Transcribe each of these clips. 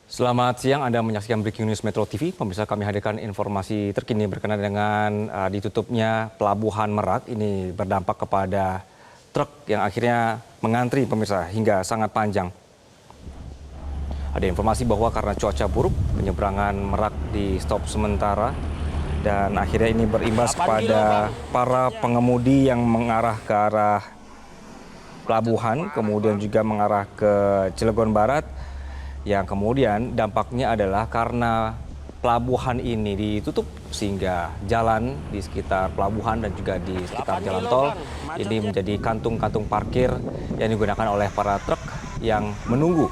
Selamat siang, Anda menyaksikan Breaking News Metro TV. Pemirsa, kami hadirkan informasi terkini berkenaan dengan ditutupnya Pelabuhan Merak. Ini berdampak kepada truk yang akhirnya mengantri, pemirsa, hingga sangat panjang. Ada informasi bahwa karena cuaca buruk, penyeberangan Merak di stop sementara. Dan akhirnya ini berimbas kepada para pengemudi yang mengarah ke arah pelabuhan, kemudian juga mengarah ke Cilegon Barat. Yang kemudian dampaknya adalah karena pelabuhan ini ditutup sehingga jalan di sekitar pelabuhan dan juga di sekitar jalan tol ini menjadi kantung-kantung parkir yang digunakan oleh para truk yang menunggu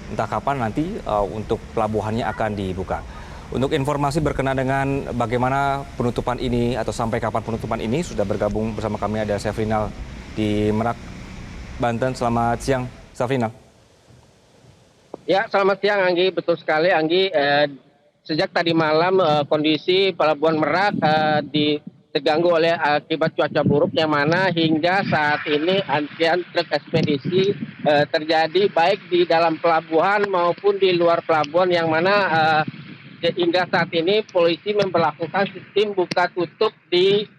entah kapan nanti untuk pelabuhannya akan dibuka. Untuk informasi berkenaan dengan bagaimana penutupan ini atau sampai kapan penutupan ini sudah bergabung bersama kami ada Sefrinal di Merak, Banten. Selamat siang, Sefrinal. Ya, selamat siang Anggi. Betul sekali Anggi. Sejak tadi malam kondisi Pelabuhan Merak terganggu oleh akibat cuaca buruk yang mana hingga saat ini antrian truk ekspedisi terjadi baik di dalam pelabuhan maupun di luar pelabuhan yang mana hingga saat ini polisi memperlakukan sistem buka tutup di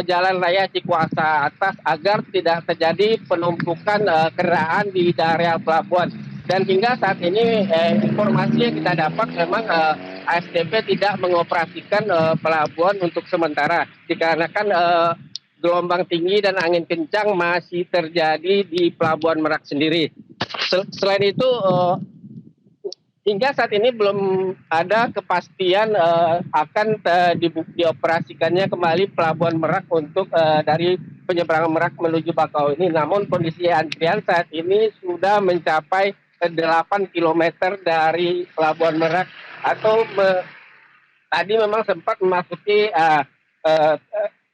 Jalan Raya Cikuasa Atas agar tidak terjadi penumpukan kendaraan di area pelabuhan. Dan hingga saat ini informasi yang kita dapat memang ASDP tidak mengoperasikan pelabuhan untuk sementara dikarenakan gelombang tinggi dan angin kencang masih terjadi di Pelabuhan Merak sendiri. Selain itu hingga saat ini belum ada kepastian akan dioperasikannya kembali Pelabuhan Merak untuk dari penyeberangan Merak menuju Bakau ini. Namun kondisi antrian saat ini sudah mencapai 8 km dari Pelabuhan Merak atau tadi memang sempat memasuki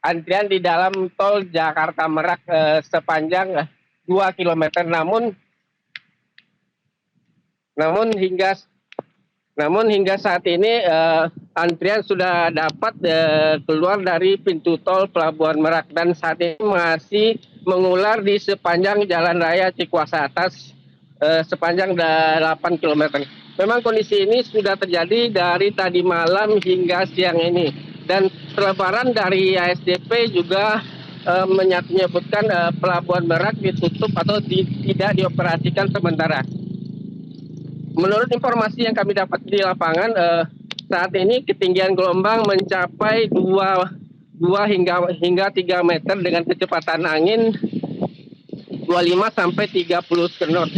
antrian di dalam tol Jakarta Merak sepanjang 2 km. Namun hingga saat ini antrian sudah dapat keluar dari pintu tol Pelabuhan Merak dan saat ini masih mengular di sepanjang Jalan Raya Cikuasa Atas sepanjang 8 km. Memang kondisi ini sudah terjadi dari tadi malam hingga siang ini dan selebaran dari ASDP juga menyebutkan Pelabuhan Merak ditutup atau tidak dioperasikan sementara. Menurut informasi yang kami dapat di lapangan, saat ini ketinggian gelombang mencapai 2 hingga 3 meter dengan kecepatan angin 25 sampai 30 knot.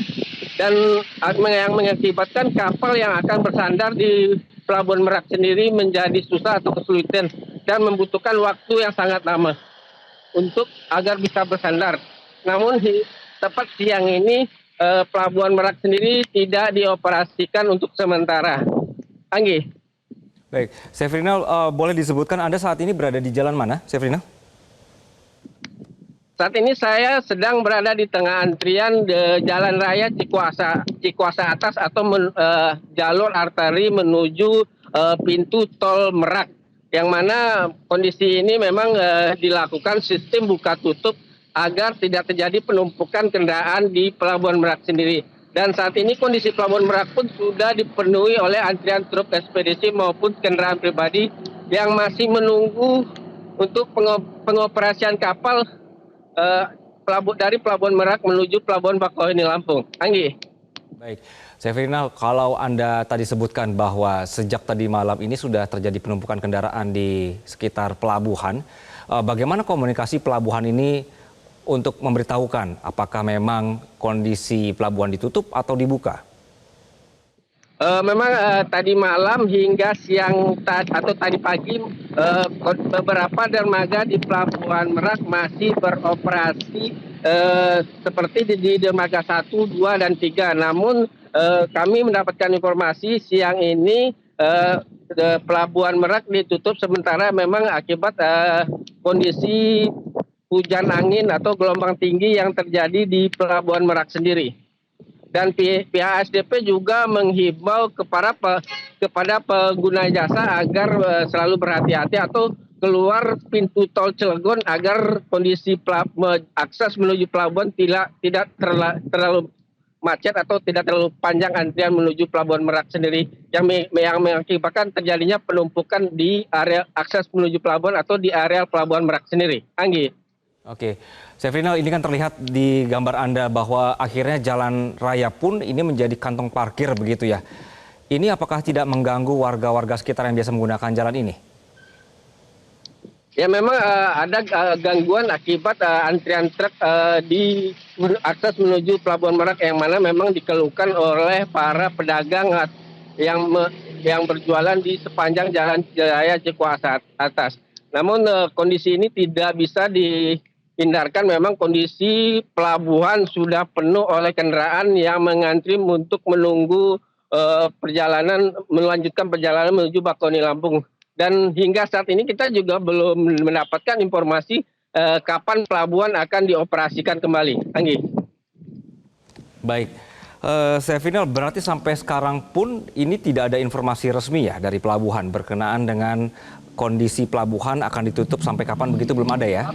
Dan yang mengakibatkan kapal yang akan bersandar di Pelabuhan Merak sendiri menjadi susah atau kesulitan dan membutuhkan waktu yang sangat lama untuk agar bisa bersandar. Namun tepat siang ini Pelabuhan Merak sendiri tidak dioperasikan untuk sementara. Anggi. Baik, Sefrinal, boleh disebutkan Anda saat ini berada di jalan mana, Sefrinal? Saat ini saya sedang berada di tengah antrian di Jalan Raya Cikuasa Atas atau jalur arteri menuju pintu tol Merak. Yang mana kondisi ini memang dilakukan sistem buka tutup agar tidak terjadi penumpukan kendaraan di Pelabuhan Merak sendiri. Dan saat ini kondisi Pelabuhan Merak pun sudah dipenuhi oleh antrian truk ekspedisi maupun kendaraan pribadi yang masih menunggu untuk pengoperasian kapal dari Pelabuhan Merak menuju Pelabuhan Bakauheni Lampung. Anggi. Baik, Sefrinal, kalau Anda tadi sebutkan bahwa sejak tadi malam ini sudah terjadi penumpukan kendaraan di sekitar pelabuhan, bagaimana komunikasi pelabuhan ini untuk memberitahukan apakah memang kondisi pelabuhan ditutup atau dibuka? Memang tadi malam hingga siang atau tadi pagi beberapa dermaga di Pelabuhan Merak masih beroperasi seperti di dermaga 1, 2, dan 3. Namun kami mendapatkan informasi siang ini Pelabuhan Merak ditutup sementara memang akibat kondisi hujan angin atau gelombang tinggi yang terjadi di Pelabuhan Merak sendiri. Dan pihak ASDP juga menghimbau kepada pengguna jasa agar selalu berhati-hati atau keluar pintu tol Cilegon agar kondisi akses menuju pelabuhan tidak terlalu macet atau tidak terlalu panjang antrian menuju Pelabuhan Merak sendiri yang mengakibatkan terjadinya penumpukan di area akses menuju pelabuhan atau di area Pelabuhan Merak sendiri. Anggi. Oke, Syafrinal, ini kan terlihat di gambar Anda bahwa akhirnya jalan raya pun ini menjadi kantong parkir begitu ya. Ini apakah tidak mengganggu warga-warga sekitar yang biasa menggunakan jalan ini? Ya memang ada gangguan akibat antrian truk di akses menuju Pelabuhan Merak yang mana memang dikeluhkan oleh para pedagang yang berjualan di sepanjang Jalan Raya Cikuasa atas. Namun kondisi ini tidak bisa dihindarkan, memang kondisi pelabuhan sudah penuh oleh kendaraan yang mengantri untuk menunggu melanjutkan perjalanan menuju Bakauheni Lampung. Dan hingga saat ini kita juga belum mendapatkan informasi kapan pelabuhan akan dioperasikan kembali. Anggi. Baik, Syafrinal, berarti sampai sekarang pun ini tidak ada informasi resmi ya dari pelabuhan berkenaan dengan kondisi pelabuhan akan ditutup sampai kapan, begitu belum ada ya?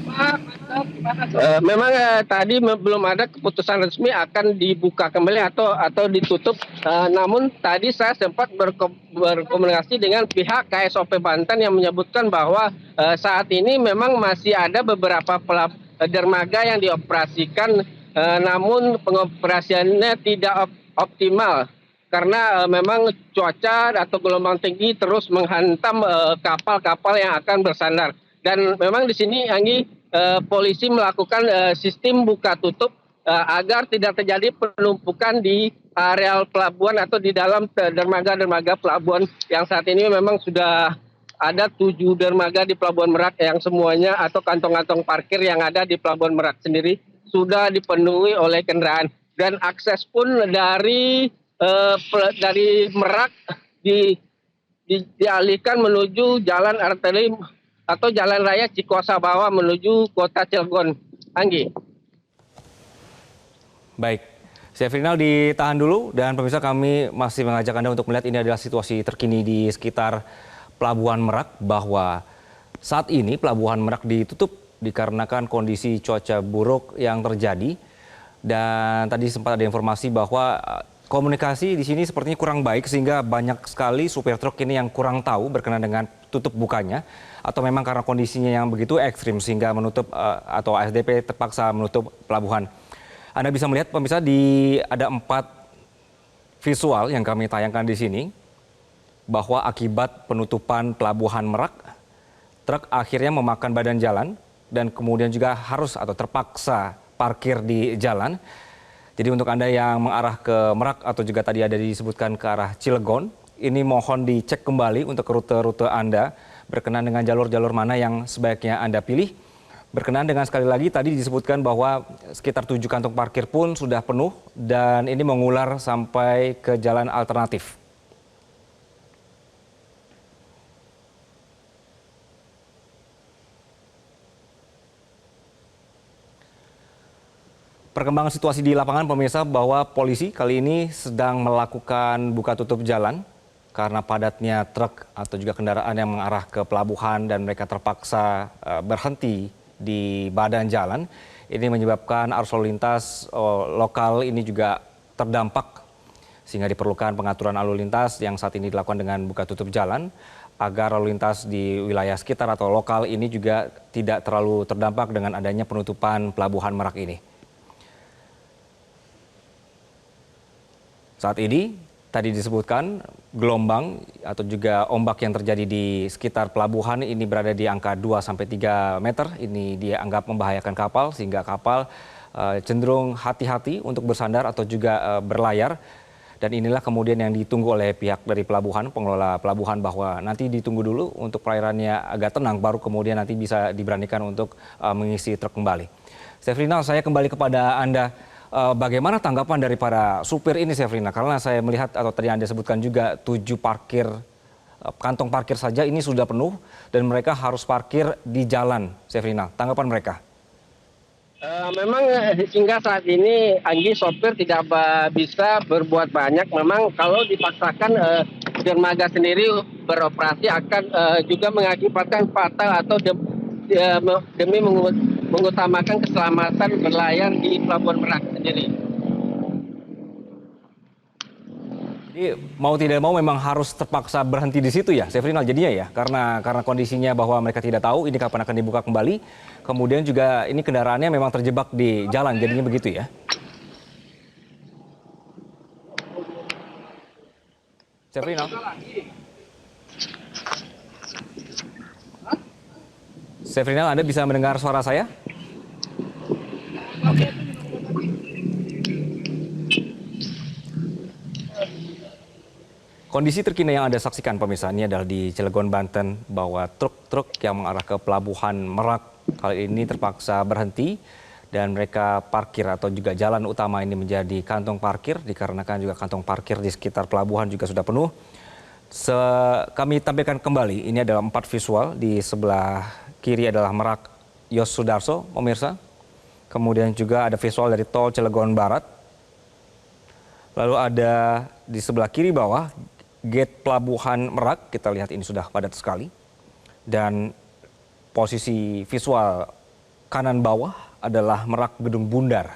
Memang tadi belum ada keputusan resmi akan dibuka kembali atau ditutup. Namun tadi saya sempat berkomunikasi dengan pihak KSOP Banten yang menyebutkan bahwa saat ini memang masih ada beberapa dermaga yang dioperasikan, namun pengoperasiannya tidak optimal karena memang cuaca atau gelombang tinggi terus menghantam kapal-kapal yang akan bersandar. Dan memang di sini Anggi, polisi melakukan sistem buka tutup agar tidak terjadi penumpukan di areal pelabuhan atau di dalam dermaga-dermaga pelabuhan yang saat ini memang sudah ada 7 dermaga di Pelabuhan Merak yang semuanya atau kantong-kantong parkir yang ada di Pelabuhan Merak sendiri sudah dipenuhi oleh kendaraan, dan akses pun dari Merak dialihkan menuju jalan arteri atau jalan raya Cikuasa Bawah menuju kota Cilegon. Anggi. Baik, Syafrinal ditahan dulu, dan pemirsa kami masih mengajak Anda untuk melihat ini adalah situasi terkini di sekitar Pelabuhan Merak, bahwa saat ini Pelabuhan Merak ditutup dikarenakan kondisi cuaca buruk yang terjadi. Dan tadi sempat ada informasi bahwa komunikasi di sini sepertinya kurang baik sehingga banyak sekali supir truk ini yang kurang tahu berkenaan dengan tutup bukanya, atau memang karena kondisinya yang begitu ekstrim sehingga menutup atau ASDP terpaksa menutup pelabuhan. Anda bisa melihat pemirsa ada 4 visual yang kami tayangkan di sini bahwa akibat penutupan Pelabuhan Merak, truk akhirnya memakan badan jalan dan kemudian juga harus atau terpaksa parkir di jalan. Jadi untuk Anda yang mengarah ke Merak atau juga tadi ada disebutkan ke arah Cilegon, ini mohon dicek kembali untuk rute-rute Anda berkenaan dengan jalur-jalur mana yang sebaiknya Anda pilih. Berkenaan dengan sekali lagi tadi disebutkan bahwa sekitar 7 kantong parkir pun sudah penuh dan ini mengular sampai ke jalan alternatif. Perkembangan situasi di lapangan pemirsa, bahwa polisi kali ini sedang melakukan buka tutup jalan karena padatnya truk atau juga kendaraan yang mengarah ke pelabuhan dan mereka terpaksa berhenti di badan jalan. Ini menyebabkan arus lalu lintas lokal ini juga terdampak sehingga diperlukan pengaturan lalu lintas yang saat ini dilakukan dengan buka tutup jalan agar lalu lintas di wilayah sekitar atau lokal ini juga tidak terlalu terdampak dengan adanya penutupan Pelabuhan Merak ini. Saat ini tadi disebutkan gelombang atau juga ombak yang terjadi di sekitar pelabuhan ini berada di angka 2-3 meter. Ini dianggap membahayakan kapal sehingga kapal cenderung hati-hati untuk bersandar atau juga berlayar. Dan inilah kemudian yang ditunggu oleh pihak dari pelabuhan, pengelola pelabuhan, bahwa nanti ditunggu dulu untuk perairannya agak tenang baru kemudian nanti bisa diberanikan untuk mengisi truk kembali. Syafrinal, saya kembali kepada Anda. Bagaimana tanggapan dari para supir ini, Syafrinal? Karena saya melihat atau tadi Anda sebutkan juga 7 kantong parkir saja ini sudah penuh dan mereka harus parkir di jalan, Syafrinal. Tanggapan mereka? Memang hingga saat ini Anggi, sopir tidak bisa berbuat banyak. Memang kalau dipaksakan dermaga sendiri beroperasi akan juga mengakibatkan fatal atau demi mengutamakan keselamatan berlayar di Pelabuhan Merak sendiri. Jadi mau tidak mau memang harus terpaksa berhenti di situ ya, Sefrinal jadinya ya, karena kondisinya bahwa mereka tidak tahu ini kapan akan dibuka kembali. Kemudian juga ini kendaraannya memang terjebak di jalan, jadinya begitu ya. Sefrinal, Sefrinal, Anda bisa mendengar suara saya? Oke. Kondisi terkini yang Anda saksikan pemirsa ini adalah di Cilegon, Banten, bahwa truk-truk yang mengarah ke pelabuhan Merak kali ini terpaksa berhenti dan mereka parkir atau juga jalan utama ini menjadi kantong parkir dikarenakan juga kantong parkir di sekitar pelabuhan juga sudah penuh. Kami tampilkan kembali, ini adalah 4 visual, di sebelah kiri adalah Merak Yos Sudarso, pemirsa. Kemudian juga ada visual dari tol Cilegon Barat. Lalu ada di sebelah kiri bawah gate pelabuhan Merak, kita lihat ini sudah padat sekali. Dan posisi visual kanan bawah adalah Merak Gedung Bundar.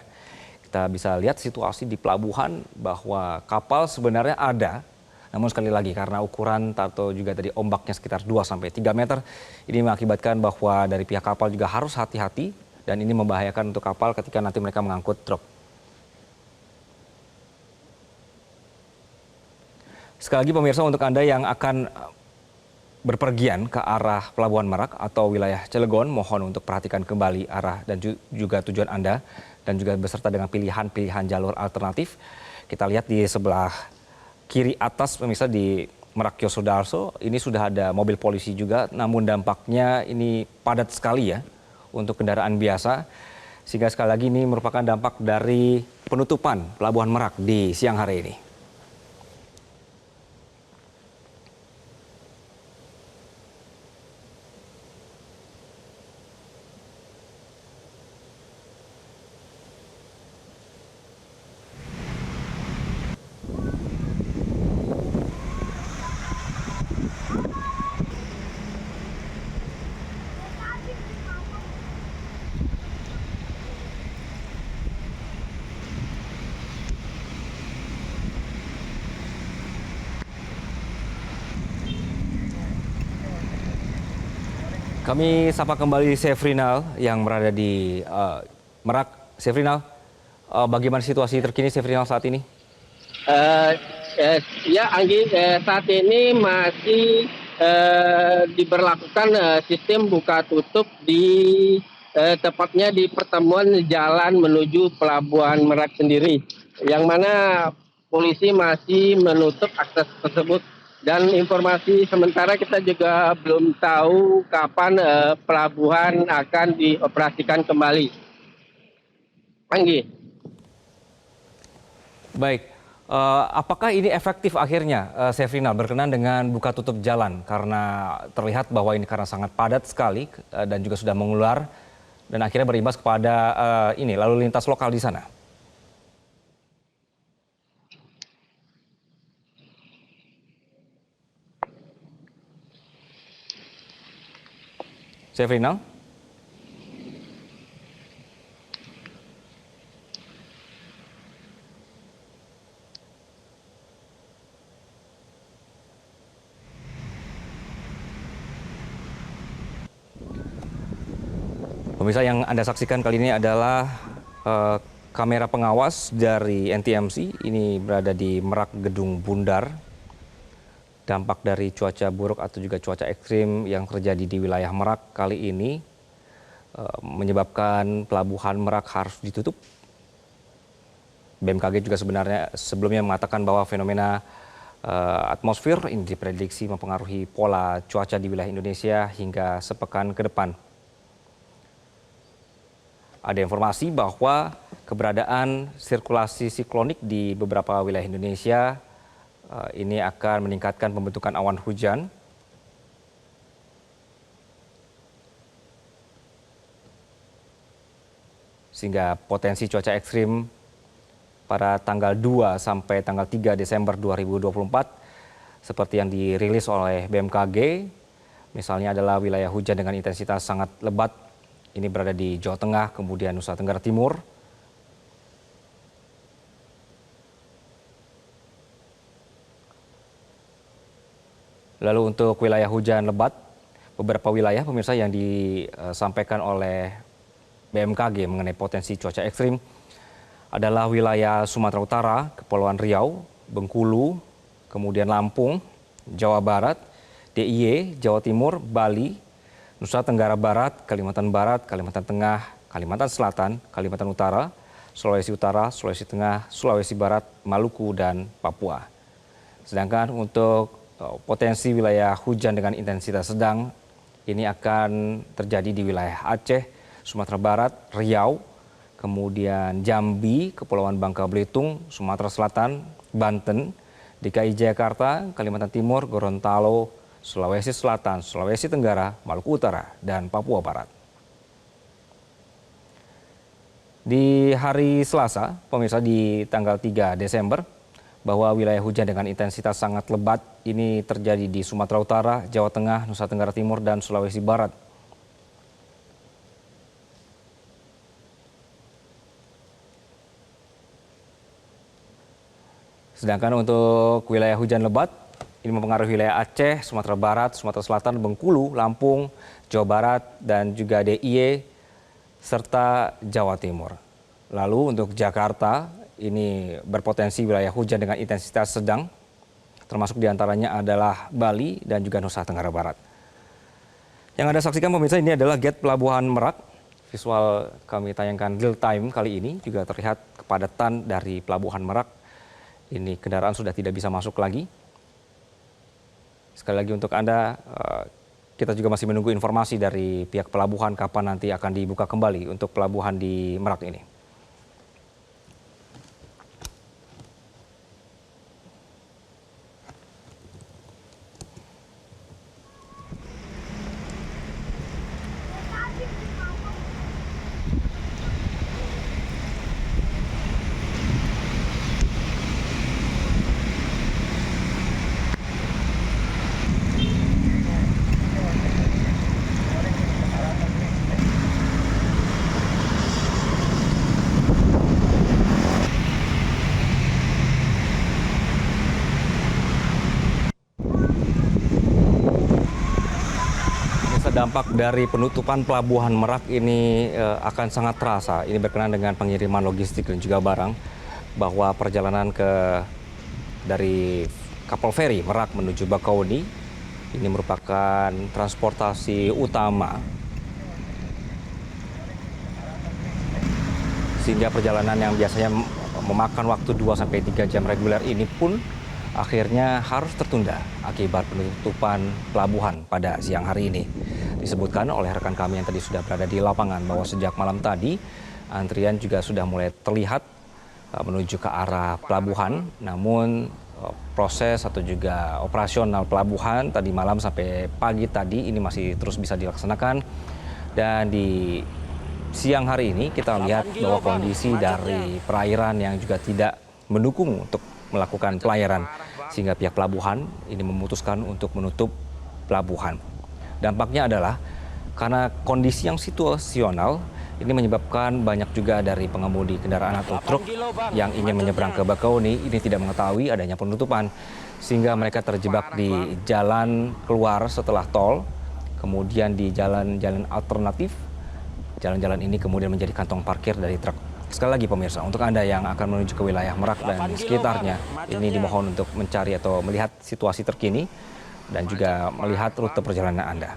Kita bisa lihat situasi di pelabuhan bahwa kapal sebenarnya ada. Namun sekali lagi karena ukuran atau juga tadi ombaknya sekitar 2-3 meter, ini mengakibatkan bahwa dari pihak kapal juga harus hati-hati dan ini membahayakan untuk kapal ketika nanti mereka mengangkut truk. Sekali lagi pemirsa, untuk Anda yang akan berpergian ke arah Pelabuhan Merak atau wilayah Cilegon, mohon untuk perhatikan kembali arah dan juga tujuan Anda dan juga beserta dengan pilihan-pilihan jalur alternatif. Kita lihat di sebelah kiri atas pemirsa di Merak Yos Sudarso, ini sudah ada mobil polisi juga, namun dampaknya ini padat sekali ya untuk kendaraan biasa. Sehingga sekali lagi ini merupakan dampak dari penutupan Pelabuhan Merak di siang hari ini. Kami sapa kembali Sefrinal yang berada di Merak. Sefrinal, bagaimana situasi terkini Sefrinal saat ini? Eh, ya, Anggi, saat ini masih diberlakukan sistem buka tutup di tepatnya di pertemuan jalan menuju Pelabuhan Merak sendiri, yang mana polisi masih menutup akses tersebut. Dan informasi sementara kita juga belum tahu kapan pelabuhan akan dioperasikan kembali. Anggi. Baik, apakah ini efektif akhirnya Sefrinal berkenan dengan buka tutup jalan? Karena terlihat bahwa ini karena sangat padat sekali dan juga sudah mengular dan akhirnya berimbas kepada ini lalu lintas lokal di sana. Sefrinal? Pemirsa, yang Anda saksikan kali ini adalah kamera pengawas dari NTMC. Ini berada di Merak Gedung Bundar. Dampak dari cuaca buruk atau juga cuaca ekstrim yang terjadi di wilayah Merak kali ini menyebabkan pelabuhan Merak harus ditutup. BMKG juga sebenarnya sebelumnya mengatakan bahwa fenomena atmosfer ini diprediksi mempengaruhi pola cuaca di wilayah Indonesia hingga sepekan ke depan. Ada informasi bahwa keberadaan sirkulasi siklonik di beberapa wilayah Indonesia ini akan meningkatkan pembentukan awan hujan. Sehingga potensi cuaca ekstrim pada tanggal 2 sampai tanggal 3 Desember 2024 seperti yang dirilis oleh BMKG, misalnya adalah wilayah hujan dengan intensitas sangat lebat, ini berada di Jawa Tengah, kemudian Nusa Tenggara Timur, Lalu untuk wilayah hujan lebat, beberapa wilayah pemirsa yang disampaikan oleh BMKG mengenai potensi cuaca ekstrim adalah wilayah Sumatera Utara, Kepulauan Riau, Bengkulu, kemudian Lampung, Jawa Barat, DIY, Jawa Timur, Bali, Nusa Tenggara Barat, Kalimantan Barat, Kalimantan Tengah, Kalimantan Selatan, Kalimantan Utara, Sulawesi Utara, Sulawesi Tengah, Sulawesi Barat, Maluku, dan Papua. Sedangkan untuk potensi wilayah hujan dengan intensitas sedang ini akan terjadi di wilayah Aceh, Sumatera Barat, Riau, kemudian Jambi, Kepulauan Bangka Belitung, Sumatera Selatan, Banten, DKI Jakarta, Kalimantan Timur, Gorontalo, Sulawesi Selatan, Sulawesi Tenggara, Maluku Utara, dan Papua Barat. Di hari Selasa, pemirsa, di tanggal 3 Desember, bahwa wilayah hujan dengan intensitas sangat lebat ini terjadi di Sumatera Utara, Jawa Tengah, Nusa Tenggara Timur, dan Sulawesi Barat. Sedangkan untuk wilayah hujan lebat, ini mempengaruhi wilayah Aceh, Sumatera Barat, Sumatera Selatan, Bengkulu, Lampung, Jawa Barat, dan juga DIY, serta Jawa Timur. Lalu untuk Jakarta, ini berpotensi wilayah hujan dengan intensitas sedang, termasuk diantaranya adalah Bali dan juga Nusa Tenggara Barat. Yang Anda saksikan pemirsa, ini adalah gate Pelabuhan Merak. Visual kami tayangkan real time kali ini juga terlihat kepadatan dari Pelabuhan Merak. Ini kendaraan sudah tidak bisa masuk lagi. Sekali lagi untuk Anda, kita juga masih menunggu informasi dari pihak pelabuhan kapan nanti akan dibuka kembali untuk pelabuhan di Merak ini. Dampak dari penutupan Pelabuhan Merak ini akan sangat terasa. Ini berkenaan dengan pengiriman logistik dan juga barang, bahwa perjalanan dari kapal feri Merak menuju Bakauheni ini merupakan transportasi utama, sehingga perjalanan yang biasanya memakan waktu 2-3 jam reguler ini pun akhirnya harus tertunda akibat penutupan pelabuhan pada siang hari ini. Disebutkan oleh rekan kami yang tadi sudah berada di lapangan bahwa sejak malam tadi antrian juga sudah mulai terlihat menuju ke arah pelabuhan. Namun proses atau juga operasional pelabuhan tadi malam sampai pagi tadi ini masih terus bisa dilaksanakan. Dan di siang hari ini kita lihat bahwa kondisi dari perairan yang juga tidak mendukung untuk melakukan pelayaran, sehingga pihak pelabuhan ini memutuskan untuk menutup pelabuhan. Dampaknya adalah karena kondisi yang situasional ini menyebabkan banyak juga dari pengemudi kendaraan atau truk yang ingin menyeberang ke Bakauheni ini tidak mengetahui adanya penutupan, sehingga mereka terjebak di jalan keluar setelah tol, kemudian di jalan-jalan alternatif. Jalan-jalan ini kemudian menjadi kantong parkir dari truk. Sekali lagi pemirsa, untuk Anda yang akan menuju ke wilayah Merak dan sekitarnya, ini dimohon untuk mencari atau melihat situasi terkini dan juga melihat rute perjalanan Anda.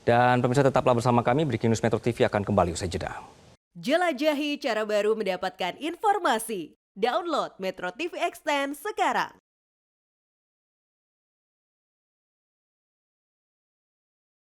Dan pemirsa, tetaplah bersama kami, Breaking News Metro TV akan kembali usai jeda. Jelajahi cara baru mendapatkan informasi. Download Metro TV Extend sekarang.